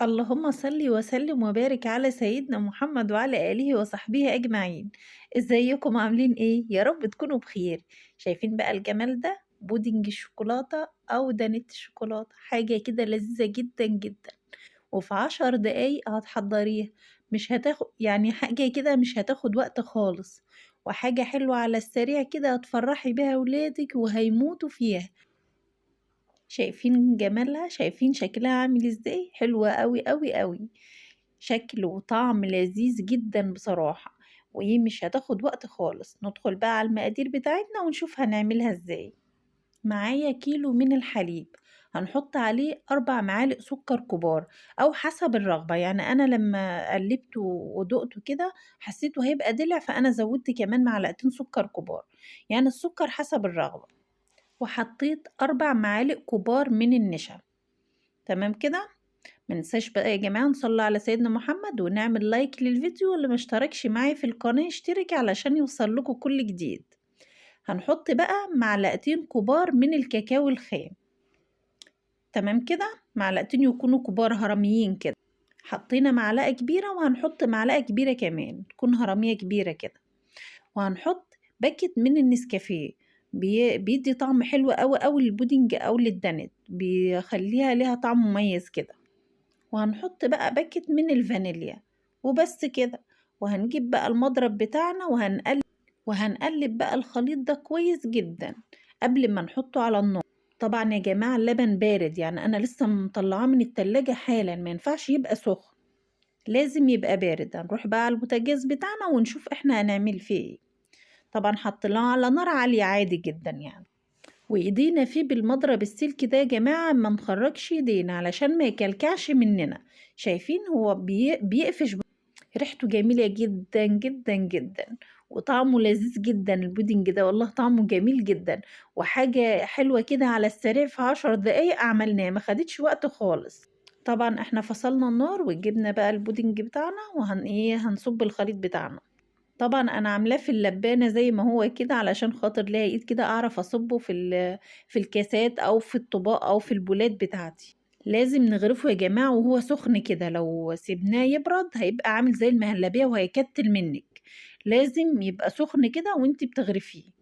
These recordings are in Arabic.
اللهم صل وسلم وبارك على سيدنا محمد وعلى آله وصحبه أجمعين. ازيكم عاملين ايه؟ يا رب تكونوا بخير. شايفين بقى الجمال ده؟ بودنج الشوكولاتة أو دانيت الشوكولاتة، حاجة كده لذيذة جدا جدا، وفي 10 دقايق هتحضريها. مش هتاخد يعني حاجة كده، مش هتاخد وقت خالص، وحاجة حلوة على السريع كده هتفرحي بيها ولادك وهيموتوا فيها. شايفين جمالها؟ شايفين شكلها عامل ازاي؟ حلوة قوي قوي قوي، شكل وطعم لذيذ جدا بصراحة. وايه، مش هتاخد وقت خالص. ندخل بقى على المقادير بتاعتنا ونشوف هنعملها ازاي. معايا كيلو من الحليب، هنحط عليه 4 معالق سكر كبار او حسب الرغبة. يعني انا لما قلبته ودقته كده حسيته هيبقى دلع، فانا زودت كمان معلقتين سكر كبار. يعني السكر حسب الرغبة. وحطيت 4 معالق كبار من النشا. تمام كده. مننساش بقى يا جماعة نصلي على سيدنا محمد ونعمل لايك للفيديو، واللي مشتركش معايا في القناة يشترك علشان يوصل لكم كل جديد. هنحط بقى معلقتين كبار من الكاكاو الخام. تمام كده، معلقتين يكونوا كبار هرميين كده. حطينا معلقة كبيرة وهنحط معلقة كبيرة كمان تكون هرمية كبيرة كده. وهنحط باكت من النسكافيه، بيدي طعم حلو قوي قوي للبودنج او للدانت، بيخليها ليها طعم مميز كده. وهنحط بقى باكت من الفانيليا، وبس كده. وهنجيب بقى المضرب بتاعنا وهنقلب بقى الخليط ده كويس جدا قبل ما نحطه على النار. طبعا يا جماعة اللبن بارد، يعني انا لسه مطلعاه من التلاجة حالا، ما ينفعش يبقى سخن، لازم يبقى بارد. هنروح بقى على البوتاجاز بتاعنا ونشوف احنا هنعمل فيه ايه. طبعا حطيناه على نار عالية عادي جدا يعني. وايدينا فيه بالمضرب السلك ده يا جماعة، ما نخرجش ايدينا علشان ما يكلكعش مننا. شايفين هو بيقفش ريحته جميلة جدا جدا جدا، وطعمه لذيذ جدا. البودنج ده والله طعمه جميل جدا، وحاجة حلوة كده على السريع. في 10 دقايق عملناه، ما خدتش وقت خالص. طبعا احنا فصلنا النار وجبنا بقى البودنج بتاعنا، هنصب الخليط بتاعنا. طبعا انا عاملاه في اللبانه زي ما هو كده، علشان خاطر ليها ايد كده اعرف اصبه في الكاسات او في الطباق او في البولات بتاعتي. لازم نغرفه يا جماعه وهو سخن كده، لو سيبناه يبرد هيبقى عامل زي المهلبيه وهيكتل منك. لازم يبقى سخن كده وانتي بتغرفيه.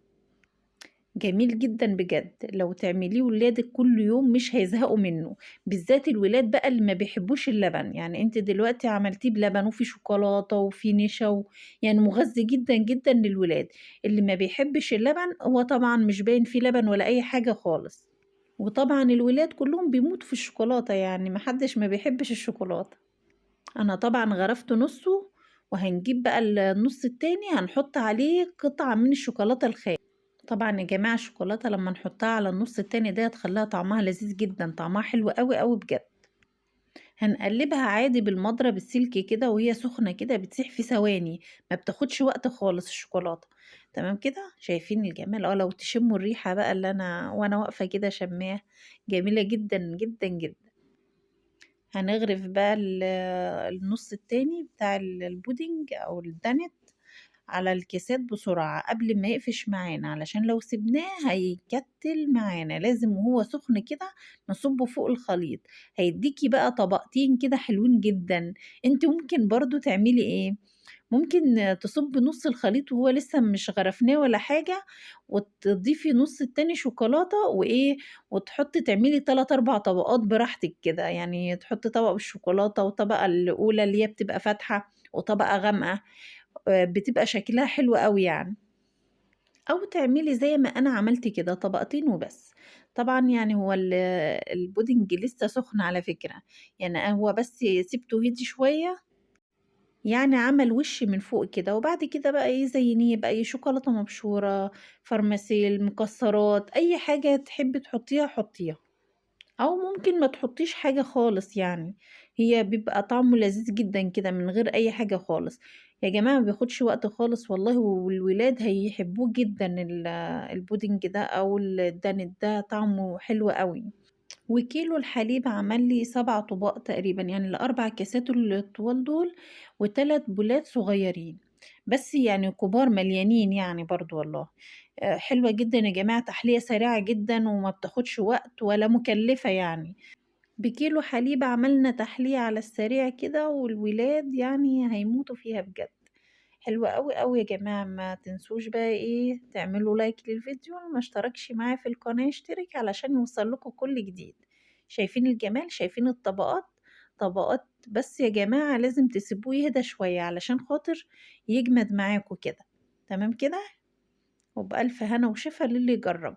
جميل جدًا بجد، لو تعمليه ولادِك كل يوم مش هيزهقوا منه، بالذات الولاد بقى اللي ما بيحبوش اللبن. يعني أنتِ دلوقتي عملتيه بلبن وفيه شوكولاتة وفيه نشا يعني مغذي جدًا، جدًا للولاد. اللي ما بيحبش اللبن هو طبعًا مش باين فيه لبن ولا أي حاجة خالص. وطبعًا الولاد كلّهم بيموتوا في الشوكولاتة، يعني ما حدش ما بيحبش الشوكولاتة. أنا طبعًا غرفت نُصّه، وهنجيب بقى النُص التاني هنحط عليه قطعة من الشوكولاتة الخام. طبعًا يا جماعة الشوكولاتة لمّا نحطها على النُص التاني ده هتخلّيها طعمها لذيذ جدًا، طعمها حلو أوي، أوي بجد. هنقلّبها عادي بالمضرب السلك كده وهي سخنة كده، بتسيح في ثواني، ما بتاخدش وقت خالص الشوكولاتة. تمام كده، شايفين الجمال؟ لو تشموا الريحة بقى اللي أنا وأنا واقفة كده شماها، جميلة جدًا، جدًا، جدًا. هنغرف بقى النُص التاني بتاع البودنج أو الدانيت على الكيسات بسرعة قبل ما يقفش معانا، علشان لو سيبناه هيكتل معانا. لازم وهو سخن كده نصبه فوق الخليط، هيديكي بقى طبقتين كده حلوين جدا. انت ممكن برضو تعملي ايه، ممكن تصبي نص الخليط وهو لسه مش غرفناه ولا حاجة، وتضيفي نص التاني شوكولاتة وايه، وتحطي تعملي 3 4 طبقات براحتك كده. يعني تحطي طبقة بالشوكولاتة، وطبقة الأولى اللي هي بتبقى فاتحة، وطبقة غامقة. بتبقى شكلها حلو أوي يعني. أو تعملي زي ما أنا عملت كده طبقتين وبس. طبعًا يعني هو البودنج لسه سخن على فكرة، يعني هو بس سِبته يهدي شوية، يعني عمل وِش من فوق كده. وبعد كده بقى إيه، زيّنيه بأي شوكولاتة مبشورة، فرماسيل، مكسرات، أي حاجة تحبي تحطيها حطيها. أو ممكن ما تحطيش حاجة خالص يعني، هي بيبقى طعمه لذيذ جدًا كده من غير أي حاجة خالص. يا جماعة ما بياخدش وقت خالص والله، والولاد هيحبوه جدًا البودنج ده أو الدانت ده طعمه حلو أوي. وكيلو الحليب عمل لي 7 طُباق تقريبًا، يعني ال4 كاسات الطوال دول و3 بولات صغيرين، بس يعني كبار مليانين يعني برضه والله. حلوة جدًا يا جماعة، تحلية سريعة جدًا وما بتاخدش وقت ولا مكلفة يعني. بكيلو حليب عملنا تحلية على السريع كده والولاد يعني هيموتوا فيها بجد. حلو أوي أوي يا جماعة، ما تنسوش بقى إيه تعملوا لايك للفيديو، اللي ما اشتركش معايا في القناة يشترك علشان يوصل لكم كل جديد. شايفين الجمال؟ شايفين الطبقات؟ طبقات بس يا جماعة لازم تسيبوه يهدى شوية علشان خاطر يجمد معاكم كده. تمام كده، وبألف هنا وشفا للي يجرب.